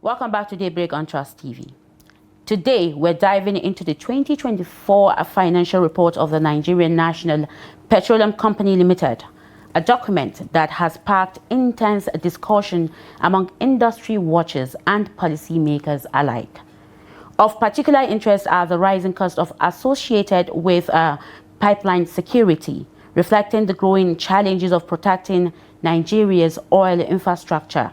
Welcome back to Daybreak on Trust TV. Today, we're diving into the 2024 financial report of the Nigerian National Petroleum Company Limited, a document that has sparked intense discussion among industry watchers and policymakers alike. Of particular interest are the rising costs associated with pipeline security, reflecting the growing challenges of protecting Nigeria's oil infrastructure.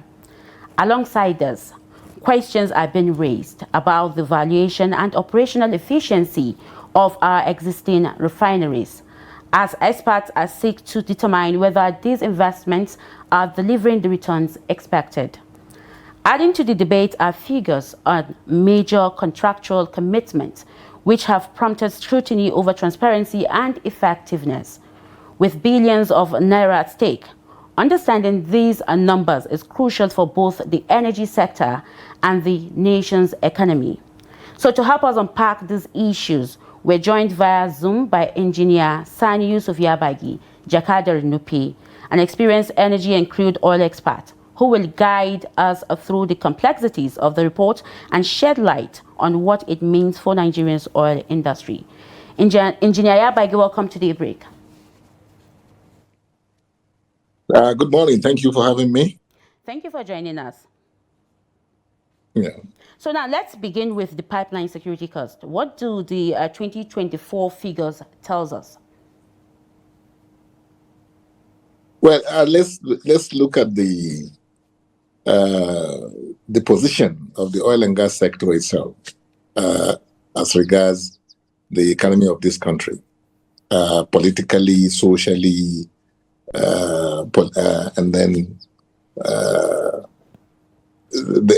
Alongside this, questions are being raised about the valuation and operational efficiency of our existing refineries, as experts are seek to determine whether these investments are delivering the returns expected. Adding to the debate are figures on major contractual commitments, which have prompted scrutiny over transparency and effectiveness. With billions of naira at stake, understanding these numbers is crucial for both the energy sector and the nation's economy. So to help us unpack these issues, we're joined via Zoom by engineer Sani Yabagi Nupi, an experienced energy and crude oil expert, who will guide us through the complexities of the report and shed light on what it means for Nigeria's oil industry. Engineer Yabagi, welcome to Daybreak. Good morning. Thank you for having me. Thank you for joining us. Yeah. So now let's begin with the pipeline security cost. What do the 2024 figures tells us? Well, let's look at the position of the oil and gas sector itself as regards the economy of this country, politically, socially, and then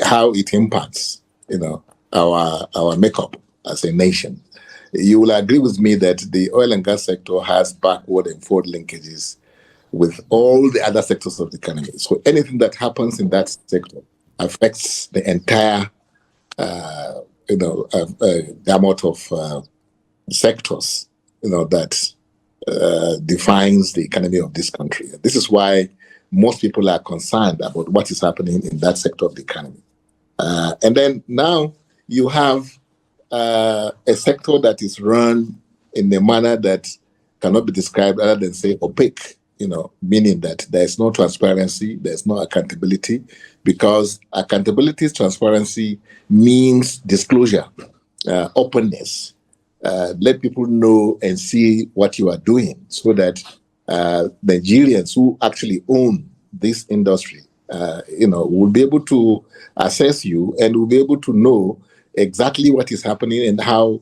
how it impacts, our makeup as a nation. You will agree with me that the oil and gas sector has backward and forward linkages with all the other sectors of the economy. So anything that happens in that sector affects the entire, gamut of sectors, that defines the economy of this country. This is why most people are concerned about what is happening in that sector of the economy. And then now you have a sector that is run in a manner that cannot be described other than say opaque, meaning that there's no transparency, there's no accountability, because accountability, transparency means disclosure, openness. Let people know and see what you are doing so that Nigerians who actually own this industry, will be able to assess you and will be able to know exactly what is happening and how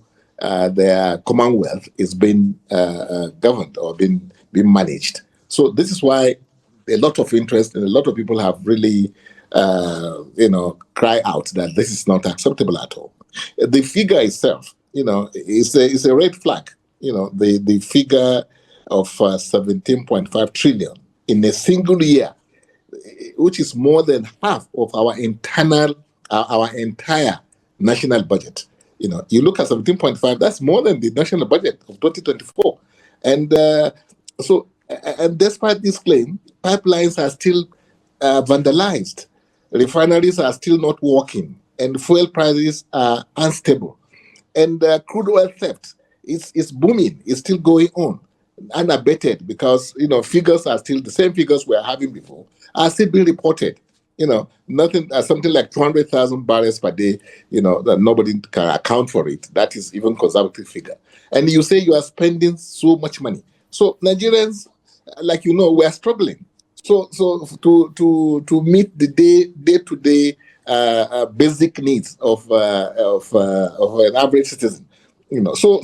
their commonwealth is being governed or being managed. So this is why a lot of interest and a lot of people have really, cry out that this is not acceptable at all. The figure itself, is a red flag. The figure of 17.5 trillion in a single year, which is more than half of our entire national budget. You look at 17.5, that's more than the national budget of 2024. And and despite this claim, pipelines are still vandalized, refineries are still not working, and fuel prices are unstable. And crude oil theft is booming, it's still going on, unabated, because figures are still the same figures we are having before, are still being reported. Nothing, something like 200,000 barrels per day, that nobody can account for it. That is even conservative figure. And you say you are spending so much money. So Nigerians, like we are struggling. So to meet the day-to-day basic needs of an average citizen, so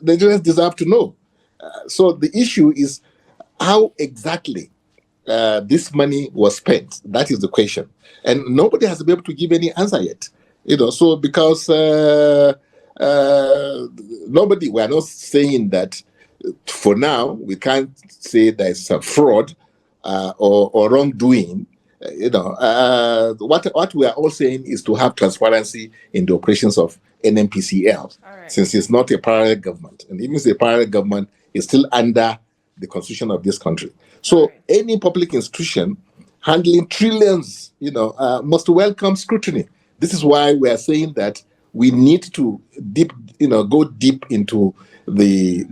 Nigerians deserve to know. So the issue is how exactly this money was spent. That is the question, and nobody has been able to give any answer yet. So because nobody, we are not saying that for now we can't say there's a fraud or wrongdoing. What we are all saying is to have transparency in the operations of NNPCL, since it's not a parallel government, and even if it's a parallel government, it's still under the constitution of this country. So any public institution handling trillions, must welcome scrutiny, This is why we are saying that we need to go deep into the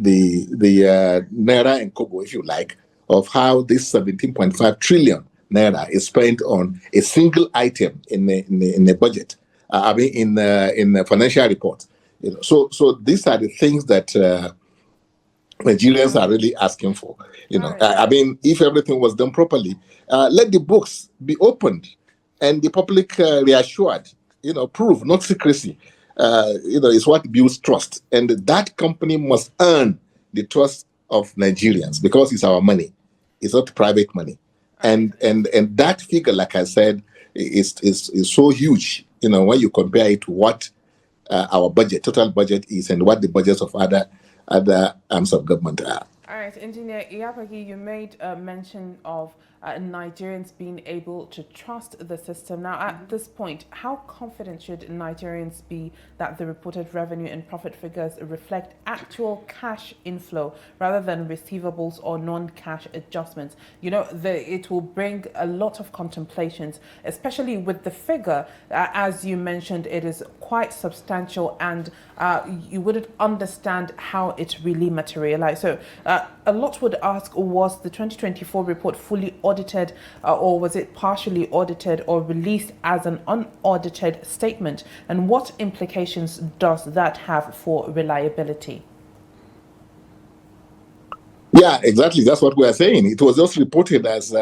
naira and kobo, if you like, of how this 17.5 trillion naira is spent on a single item in the budget. In the financial report. So these are the things that Nigerians are really asking for. If everything was done properly, let the books be opened and the public reassured. Proof, not secrecy. Is what builds trust, and that company must earn the trust of Nigerians because it's our money. It's not private money, and that figure, like I said, is so huge. When you compare it to what our total budget is, and what the budgets of other arms of government are. All right, Engineer Yabagi, you made mention of Nigerians being able to trust the system. Now, at this point, how confident should Nigerians be that the reported revenue and profit figures reflect actual cash inflow rather than receivables or non-cash adjustments? It will bring a lot of contemplations, especially with the figure. As you mentioned, it is quite substantial, and you wouldn't understand how it really materialized. So a lot would ask, was the 2024 report fully audited, or was it partially audited or released as an unaudited statement? And what implications does that have for reliability? Yeah, exactly. That's what we are saying. It was just reported as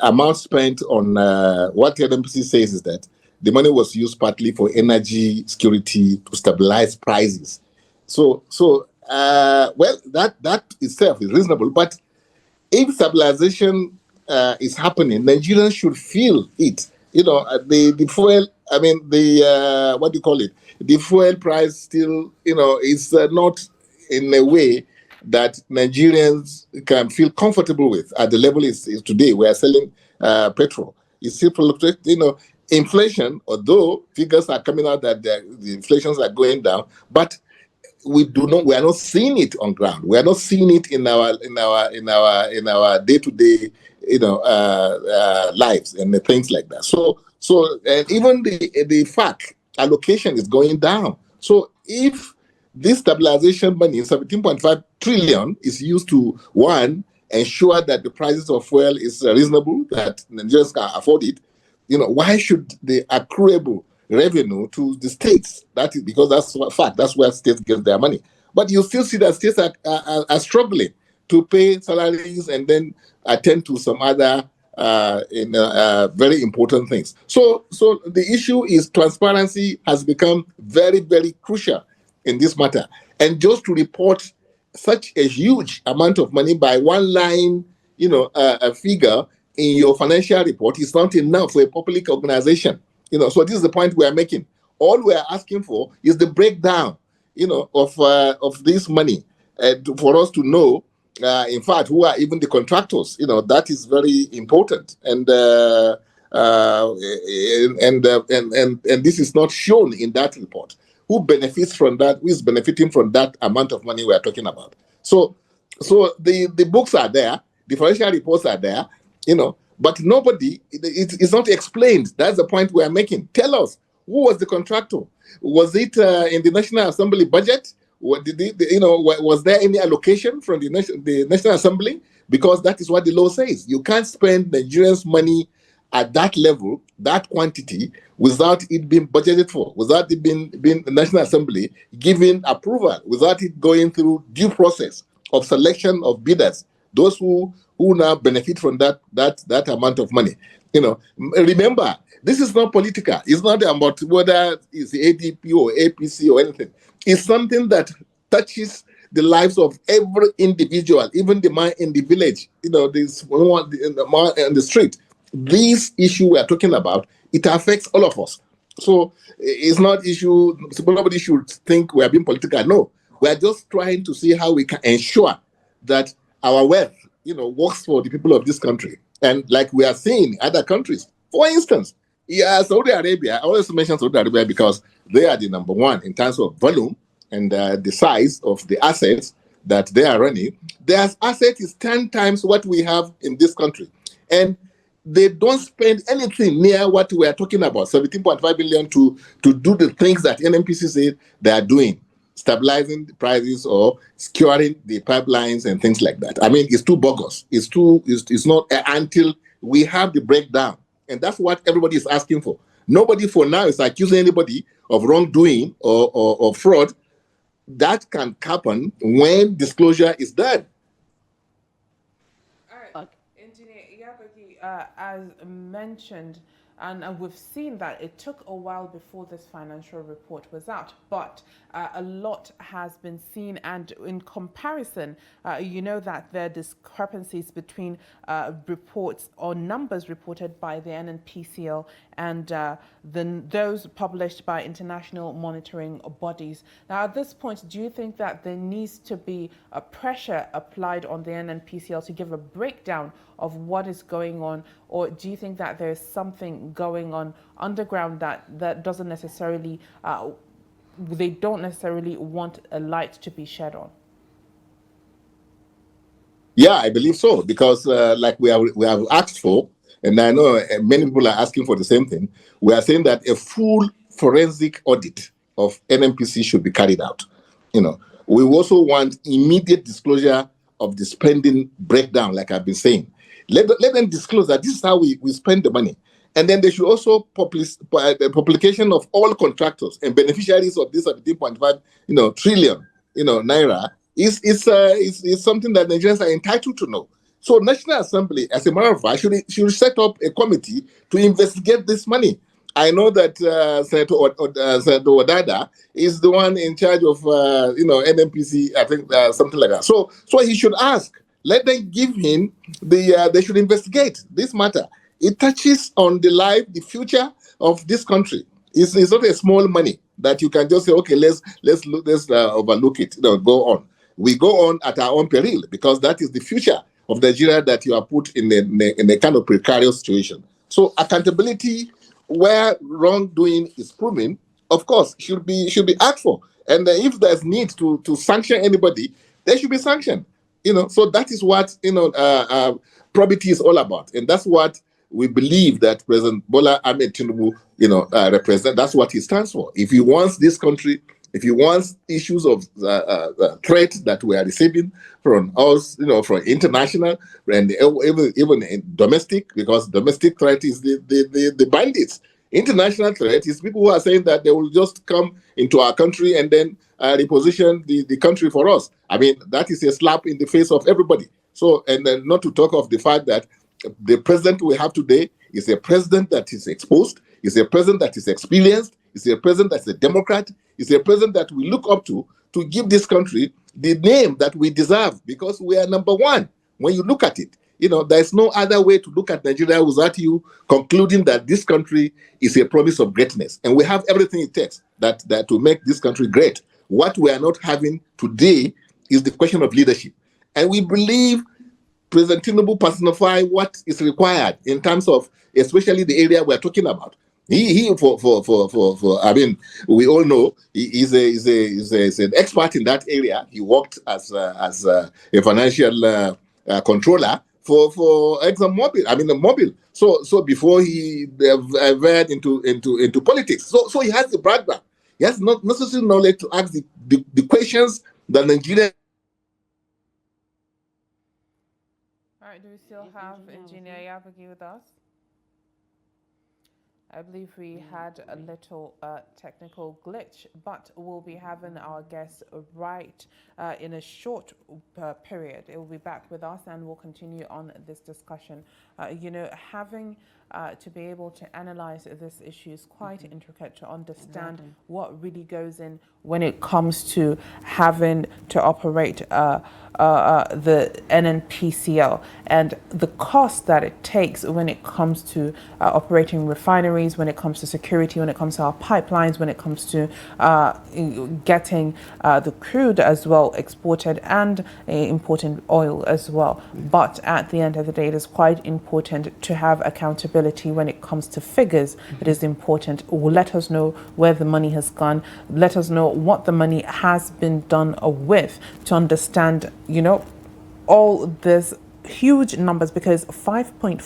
amount spent on what the NNPC says is that the money was used partly for energy security to stabilize prices. So that itself is reasonable. But if stabilization is happening, Nigerians should feel it. The fuel. What do you call it? The fuel price still, is not in a way that Nigerians can feel comfortable with at the level is today. We are selling petrol. It's still fluctuating. Inflation, although figures are coming out that the inflations are going down, but we are not seeing it on ground. We are not seeing it in our day-to-day lives and things like that. So and even the FAC allocation is going down. So if this stabilization money, 17.5 trillion, is used to ensure that the prices of fuel is reasonable, that Nigerians can afford it, why should the accruable revenue to the states? That is because that's a fact. That's where states get their money. But you still see that states are struggling to pay salaries and then attend to some other very important things. So the issue is transparency has become very, very crucial in this matter. And just to report such a huge amount of money by one line, a figure in your financial report is not enough for a public organization. So this is the point we are making. All we are asking for is the breakdown, of this money for us to know, in fact, who are even the contractors. That is very important, and this is not shown in that report. Who benefits from that? Who is benefiting from that amount of money we are talking about? So the books are there, the financial reports are there, but nobody, it's not explained. That's the point we are making. Tell us, who was the contractor? Was it in the National Assembly budget? What was there any allocation from the National Assembly? Because that is what the law says. You can't spend Nigerians' money at that level, that quantity, without it being budgeted for, without it being the National Assembly giving approval, without it going through due process of selection of bidders, those who now benefit from that amount of money. Remember, this is not political. It's not about whether it's ADP or APC or anything. It's something that touches the lives of every individual, even the man in the village, this one in the street. This issue we are talking about, it affects all of us. So it's not issue. Nobody should think we are being political. No, we are just trying to see how we can ensure that our wealth, works for the people of this country. And like we are seeing in other countries, for instance, Saudi Arabia. I always mention Saudi Arabia because they are the number one in terms of volume and the size of the assets that they are running. Their asset is 10 times what we have in this country. And they don't spend anything near what we are talking about, 17.5 billion to do the things that NNPC said they are doing, stabilizing the prices or securing the pipelines and things like that. I mean, it's too bogus. It's not until we have the breakdown. And that's what everybody is asking for. Nobody for now is accusing anybody of wrongdoing or fraud. That can happen when disclosure is done. All right, Engineer Yabagi, as mentioned, and we've seen that it took a while before this financial report was out, but a lot has been seen, and in comparison, you know that there are discrepancies between reports or numbers reported by the NNPCL and those published by international monitoring bodies. Now, at this point, do you think that there needs to be a pressure applied on the NNPCL to give a breakdown of what is going on, or do you think that there's something going on underground that doesn't necessarily, they don't necessarily want a light to be shed on? Yeah, I believe so, because like we have asked for, and I know many people are asking for the same thing. We are saying that a full forensic audit of NNPC should be carried out. We also want immediate disclosure of the spending breakdown, like I've been saying. Let them disclose that this is how we spend the money. And then they should also publish the publication of all contractors and beneficiaries of this 17.5 trillion naira is something that Nigerians are entitled to know. So National Assembly, as a matter of fact, should set up a committee to investigate this money. I know that Senator Wadada is the one in charge of NNPC, I think something like that. So he should ask. Let them give him they should investigate this matter. It touches on the future of this country. It's not a small money that you can just say, okay, let's overlook it. Go on. We go on at our own peril, because that is the future of Nigeria that you are put in a kind of precarious situation. So accountability where wrongdoing is proven, of course, should be asked for. And if there's need to sanction anybody, they should be sanctioned. So that is what probity is all about, and that's what we believe that President Bola Ahmed Tinubu, represent. That's what he stands for. If he wants this country, if he wants issues of threat that we are receiving from us, from international and even domestic, because domestic threat is the bandits. International threat is people who are saying that they will just come into our country and then reposition the country for us. I mean, that is a slap in the face of everybody. So, and then not to talk of the fact that the president we have today is a president that is exposed, is a president that is experienced, is a president that's a Democrat, is a president that we look up to give this country the name that we deserve, because we are number one. When you look at it, there's no other way to look at Nigeria without you concluding that this country is a promise of greatness. And we have everything it takes that to make this country great. What we are not having today is the question of leadership. And we believe President Tinubu personify what is required in terms of, especially the area we're talking about. He I mean, we all know he's an expert in that area. He worked as a financial controller for ExxonMobil. I mean, the Mobil. So before he veered into politics. So he has the background. He has not necessary knowledge to ask the questions that Nigeria. All right, do we still have Engineer Yabagi with us? I believe we had a little technical glitch, but we'll be having our guest right in a short period. It will be back with us and we'll continue on this discussion. Having to be able to analyze this issue is quite intricate, to understand what really goes in when it comes to having to operate the NNPCL and the cost that it takes when it comes to operating refineries, when it comes to security, when it comes to our pipelines, when it comes to getting the crude as well exported and importing oil as well. But at the end of the day, it is quite important to have accountability when it comes to figures. It is important. Let us know where the money has gone. Let us know what the money has been done with, to understand, all this huge numbers, because 5.4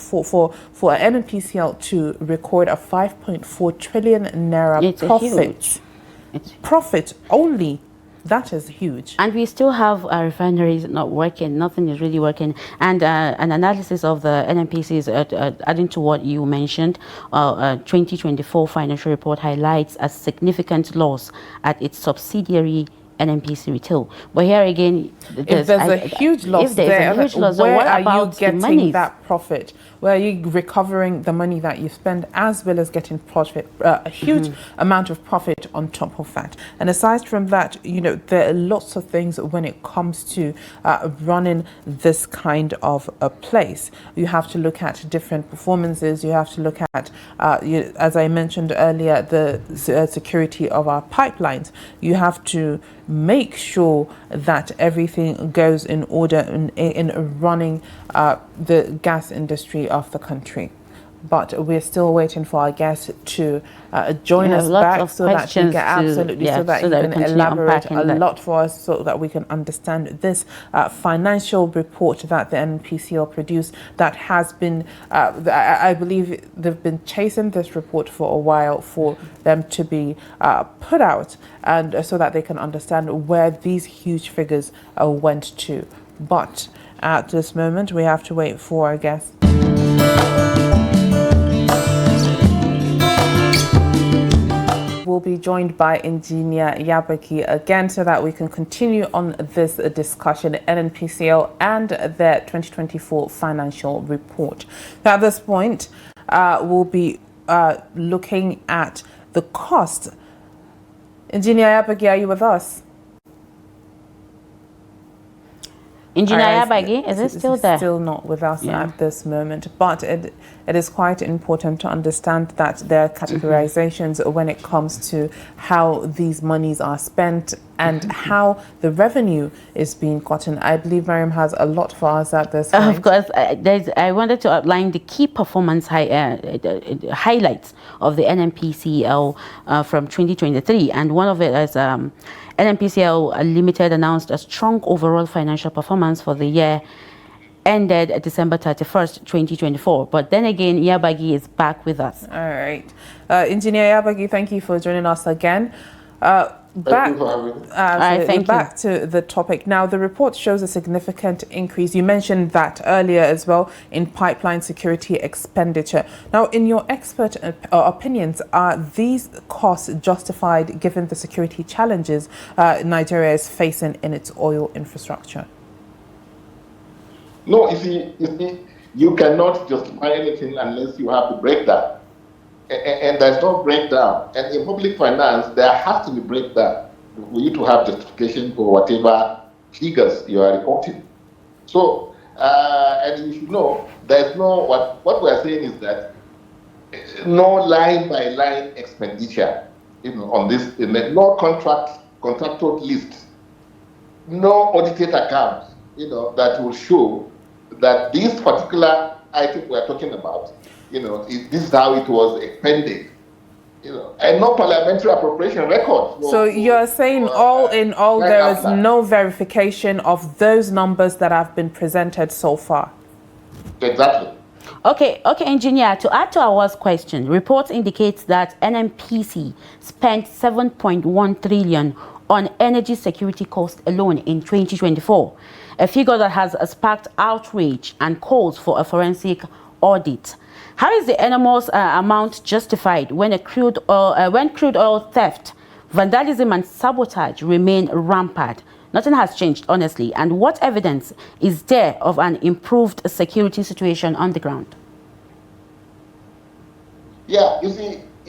for NNPCL to record a 5.4 trillion naira It's profit. It's Profit only. That is huge. And we still have our refineries not working. Nothing is really working. And an analysis of the NNPC is adding to what you mentioned. 2024 financial report highlights a significant loss at its subsidiary NNPC Retail. But here again, if there's a huge loss there, where are you getting that profit? Where are you recovering the money that you spend, as well as getting profit, a huge amount of profit on top of that? And aside from that, there are lots of things when it comes to running this kind of a place. You have to look at different performances. You have to look at, as I mentioned earlier, the security of our pipelines. You have to make sure that everything goes in order in running the gas industry of the country. But we're still waiting for our guest to join us back, so that he can absolutely, so that he can elaborate a lot for us, so that we can understand this financial report that the NNPCL produced, that has been, I believe they've been chasing this report for a while for them to be put out, and so that they can understand where these huge figures went to. But at this moment, we have to wait for our guest. We'll be joined by Engineer Yabagi again, so that we can continue on this discussion, NNPCL and their 2024 financial report. Now, at this point, we'll be looking at the cost. Engineer Yabagi, are you with us? Engineer Yabagi, is it still there? Still not with us at this moment, but it is quite important to understand that there are categorizations when it comes to how these monies are spent and how the revenue is being gotten. I believe Mariam has a lot for us at this point. Of course, I wanted to outline the key performance highlights of the NNPCL from 2023, and one of it is NNPCL Limited announced a strong overall financial performance for the year ended December 31st, 2024. But then again, Yabagi is back with us. All right. Engineer Yabagi, thank you for joining us again. Back to the topic. Now, the report shows a significant increase. You mentioned that earlier as well, in pipeline security expenditure. Now, in your expert opinions, are these costs justified given the security challenges Nigeria is facing in its oil infrastructure? No, you cannot justify anything unless you have the breakdown. And there's no breakdown. And in public finance, there has to be breakdown for you to have justification for whatever figures you are reporting. So, and you should know, there's no, what we are saying is that no line-by-line expenditure on this, no contractual list, no audited accounts, that will show that this particular item we are talking about, this is how it was expended, and no parliamentary appropriation record. So you're saying all in all, there is no verification of those numbers that have been presented so far? Exactly. Okay, Engineer, to add to our question, reports indicates that NNPC spent 7.1 trillion on energy security costs alone in 2024, a figure that has sparked outrage and calls for a forensic audit. How is the enormous amount justified when crude oil theft, vandalism and sabotage remain rampant? Nothing has changed, honestly. And what evidence is there of an improved security situation on the ground? Yeah, you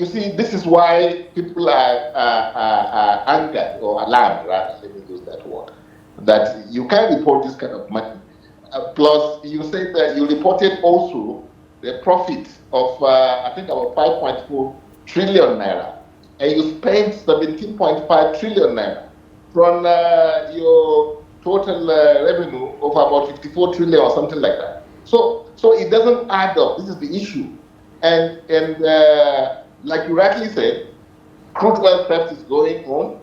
see, this is why people are angered or alarmed, rather, let me use that word, that you can't report this kind of money. Plus, you said that you reported also the profit of, I think, about 5.4 trillion naira, and you spent 17.5 trillion naira from your total revenue of about 54 trillion or something like that. So it doesn't add up. This is the issue. And like you rightly said, crude oil theft is going on,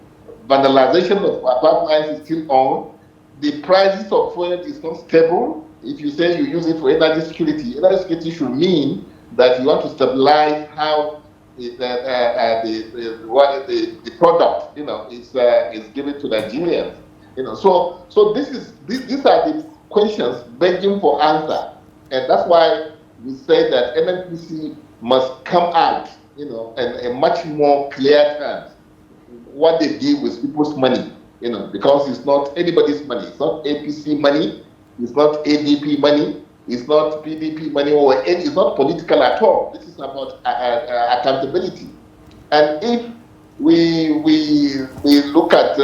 vandalization of pipelines is still on, the prices of fuel is not stable, if you say you use it for energy security should mean that you want to stabilize how the product, is given to Nigerians. So these are the questions begging for answer, and that's why we say that NNPC must come out, in much more clear terms what they do with people's money, because it's not anybody's money. It's not APC money. It's not ADP money. It's not PDP money, or it's not political at all. This is about accountability. And if we look at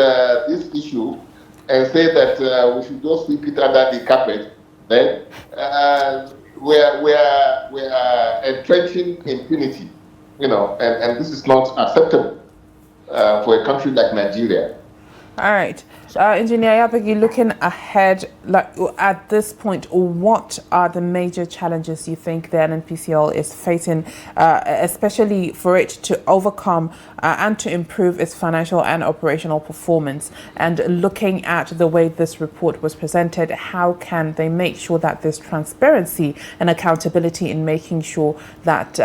this issue and say that we should just sweep it under the carpet, then we're entrenching impunity, and this is not acceptable for a country like Nigeria. All right. Engineer Yabagi, looking ahead, like at this point, what are the major challenges you think the NNPCL is facing, especially for it to overcome and to improve its financial and operational performance? And looking at the way this report was presented, how can they make sure that there's transparency and accountability in making sure that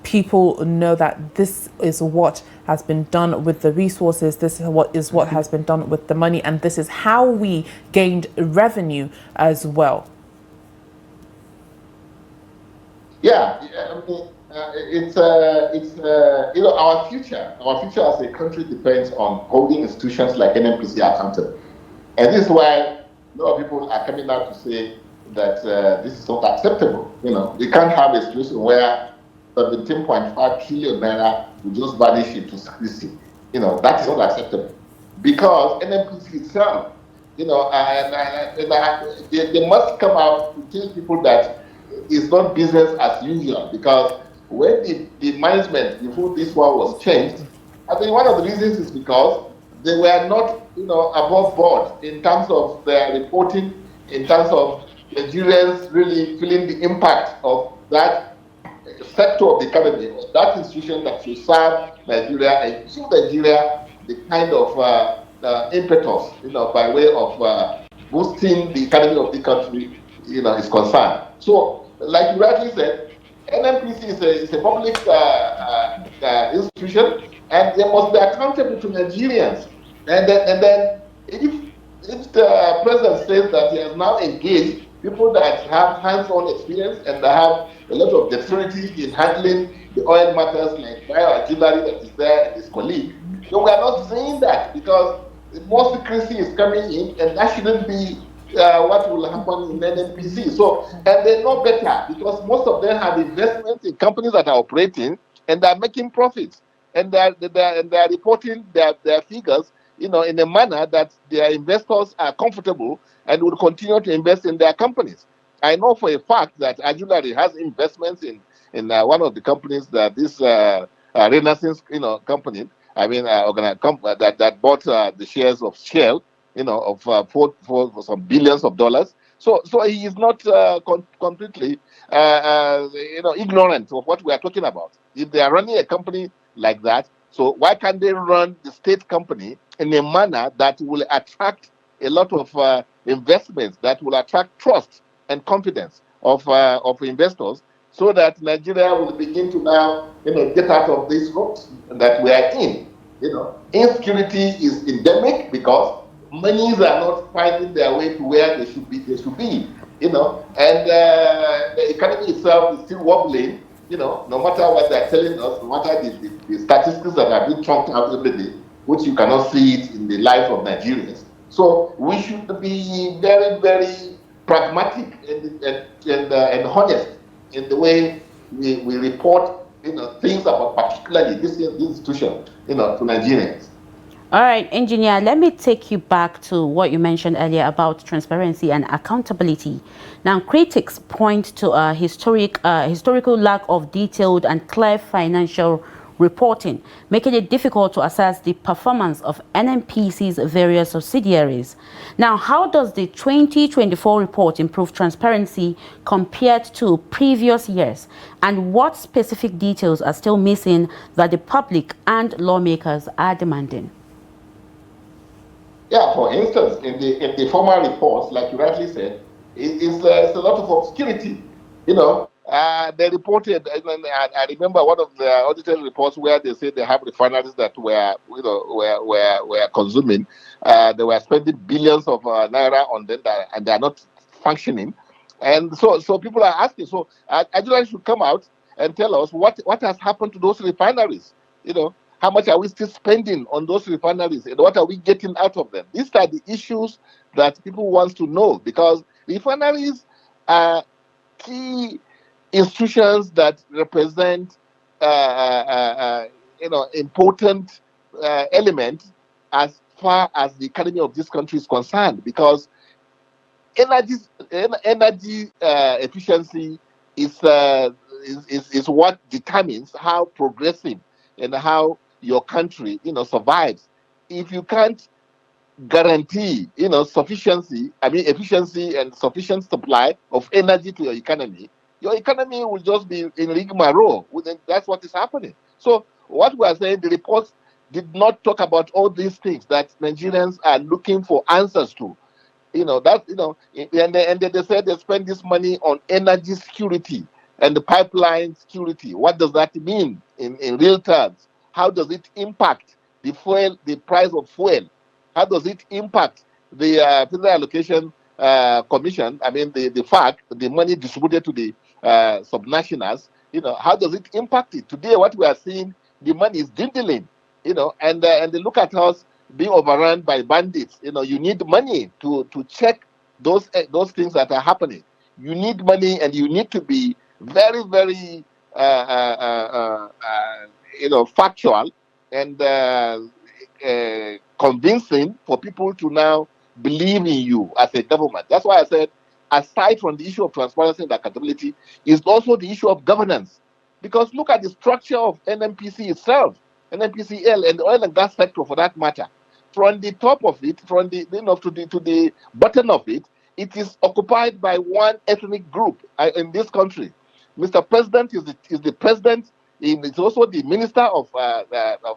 people know that this is what has been done with the resources, this is what has been done with the money, and this is how we gained revenue as well? Yeah, I mean, it's our future. Our future as a country depends on holding institutions like NNPC accountable, and this is why a lot of people are coming out to say that this is not acceptable. We can't have a situation where 17.5 trillion naira will just vanish into secrecy. That is not acceptable, because NNPC itself, they must come out to tell people that it's not business as usual. Because when the management before this one was changed, I think one of the reasons is because they were not, above board in terms of their reporting, in terms of Nigerians really feeling the impact of that sector of the economy, or that institution that should serve Nigeria and give Nigeria the kind of impetus, by way of boosting the economy of the country, is concerned. So, like you rightly said, NNPC is a public institution, and they must be accountable to Nigerians. And then if the president says that he has now engaged people that have hands-on experience and that have a lot of dexterity in handling the oil matters, like bioauxiliary that is there and his colleague, so we are not saying that, because more secrecy is coming in, and that shouldn't be what will happen in NNPC. So, and they know better, because most of them have investments in companies that are operating and they're making profits, and they're reporting their figures, in a manner that their investors are comfortable and will continue to invest in their companies. I know for a fact that Ajulari has investments in one of the companies that this Renaissance, company, that bought the shares of Shell, for some billions of dollars. So he is not completely, ignorant of what we are talking about. If they are running a company like that, so why can't they run the state company in a manner that will attract a lot of investments, that will attract trust and confidence of investors, so that Nigeria will begin to now, get out of this rut that we are in. Insecurity is endemic, because monies are not finding their way to where they should be. And the economy itself is still wobbling. No matter what they're telling us, no matter the statistics that are being trumped out every day, which you cannot see it in the life of Nigerians. So we should be very, very pragmatic and honest in the way we report, things about particularly this institution, to Nigerians. All right, engineer, let me take you back to what you mentioned earlier about transparency and accountability. Now, critics point to a historical lack of detailed and clear financial reporting, making it difficult to assess the performance of NNPC's various subsidiaries. Now, how does the 2024 report improve transparency compared to previous years? And what specific details are still missing that the public and lawmakers are demanding? Yeah, for instance, in the former reports, like you rightly said, It's a lot of obscurity. They reported, and I remember one of the audited reports where they said they have refineries that were consuming. They were spending billions of naira on them, and they are not functioning. And so people are asking. So Nigeria should come out and tell us what has happened to those refineries. How much are we still spending on those refineries, and what are we getting out of them? These are the issues that people want to know, because refineries are key institutions that represent important element as far as the economy of this country is concerned, because energy energy efficiency is, is what determines how progressive and how your country survives. If you can't guarantee efficiency and sufficient supply of energy to your economy will just be in rigmarole. That's what is happening. So what we are saying, the report did not talk about all these things that Nigerians are looking for answers to. And they said they spend this money on energy security and the pipeline security. What does that mean in real terms? How does it impact the price of fuel? How does it impact the Federal Allocation Commission? I mean, the fact, the money distributed to the subnationals. How does it impact it? Today, what we are seeing, the money is dwindling. And they look at us being overrun by bandits. You need money to check those things that are happening. You need money, and you need to be very, very factual and convincing for people to now believe in you as a government. That's why I said, aside from the issue of transparency and accountability, is also the issue of governance. Because look at the structure of NNPC itself, NNPCL, and the oil and gas sector for that matter. From the top of it, from the to the bottom of it, it is occupied by one ethnic group in this country. Mr. President is the president. He's also the minister of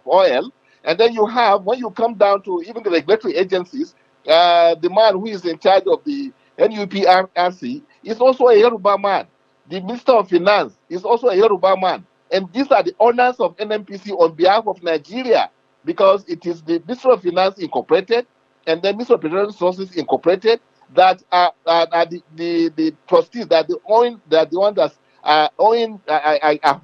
oil. And then you have, when you come down to even the regulatory agencies, the man who is in charge of the NUPRC is also a Yoruba man. The Minister of Finance is also a Yoruba man. And these are the owners of NNPC on behalf of Nigeria, because it is the Ministry of Finance Incorporated and the Ministry of Petroleum Resources Incorporated that are the trustees, that the own, that the one that are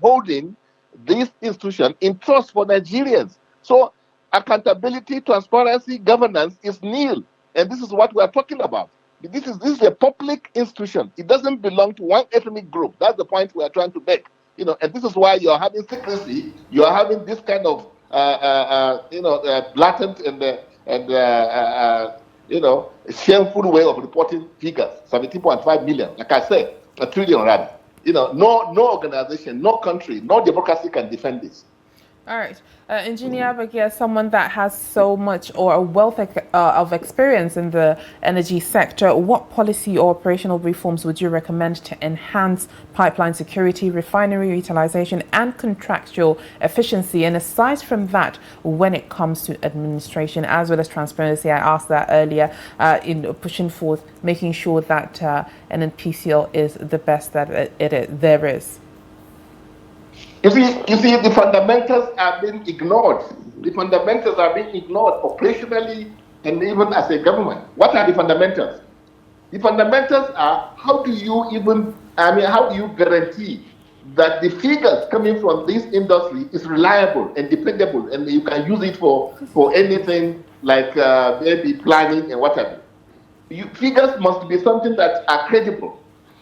holding this institution in trust for Nigerians. So accountability, transparency, governance is nil, and this is what we are talking about. This is a public institution. It doesn't belong to one ethnic group. That's the point we are trying to make. And this is why you are having secrecy. You are having this kind of blatant and shameful way of reporting figures. 17.5 million. Like I said, a trillion rather. No organization, no country, no democracy can defend this. All right. Engineer Yabagi, as someone that has so much or a wealth of experience in the energy sector, what policy or operational reforms would you recommend to enhance pipeline security, refinery utilization, and contractual efficiency? And aside from that, when it comes to administration as well as transparency, I asked that earlier, in pushing forth, making sure that NNPCL is the best that there is. You see, the fundamentals are being ignored. The fundamentals are being ignored operationally and even as a government. What are the fundamentals? The fundamentals are, how do you guarantee that the figures coming from this industry is reliable and dependable, and you can use it for anything like maybe planning and whatever. Figures must be something that are credible.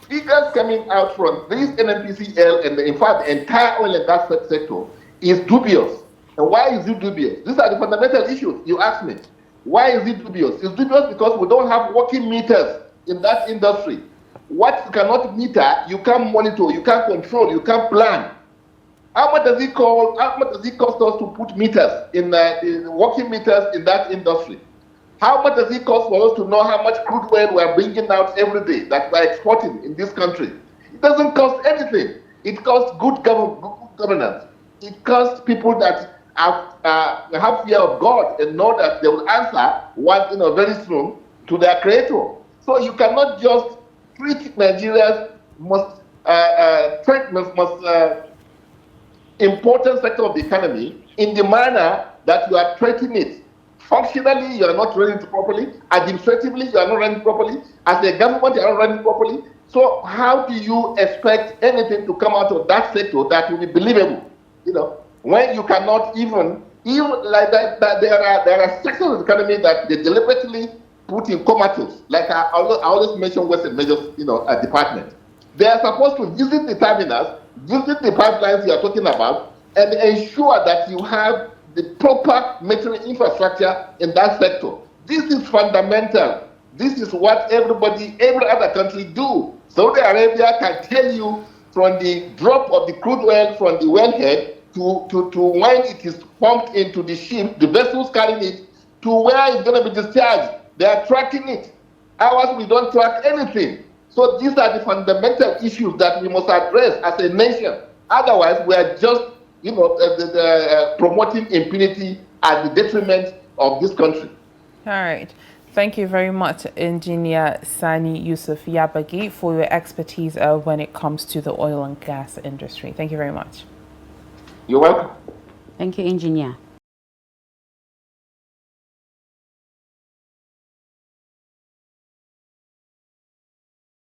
Figures coming out from this NNPCL and in fact the entire oil and gas sector is dubious. And why is it dubious? These are the fundamental issues you ask me. Why is it dubious? It's dubious because we don't have working meters in that industry. What you cannot meter, you can't monitor, you can't control, you can't plan. How much does it cost us to put meters in working meters in that industry? How much does it cost for us to know how much crude oil we are bringing out every day that we are exporting in this country? It doesn't cost anything. It costs good governance. It costs people that have fear of God and know that they will answer very soon to their creator. So you cannot just treat Nigeria's most important sector of the economy in the manner that you are treating it. Functionally, you are not running it properly. Administratively, you are not running it properly. As a government, you are not running it properly. So how do you expect anything to come out of that sector that will be believable? You know, when you cannot even like that there are sectors of the economy that they deliberately put in comatose. Like I always mention Western Majors, department. They are supposed to visit the terminals, visit the pipelines you are talking about, and ensure that you have the proper metering infrastructure in that sector. This is fundamental. This is what every other country do. Saudi Arabia can tell you from the drop of the crude oil from the wellhead to when it is pumped into the ship, the vessels carrying it, to where it's going to be discharged. They are tracking it. Ours, we don't track anything. So these are the fundamental issues that we must address as a nation. Otherwise, we are just, promoting impunity at the detriment of this country. All right. Thank you very much, Engineer Sani Yusuf Yabagi, for your expertise when it comes to the oil and gas industry. Thank you very much. You're welcome. Thank you, Engineer.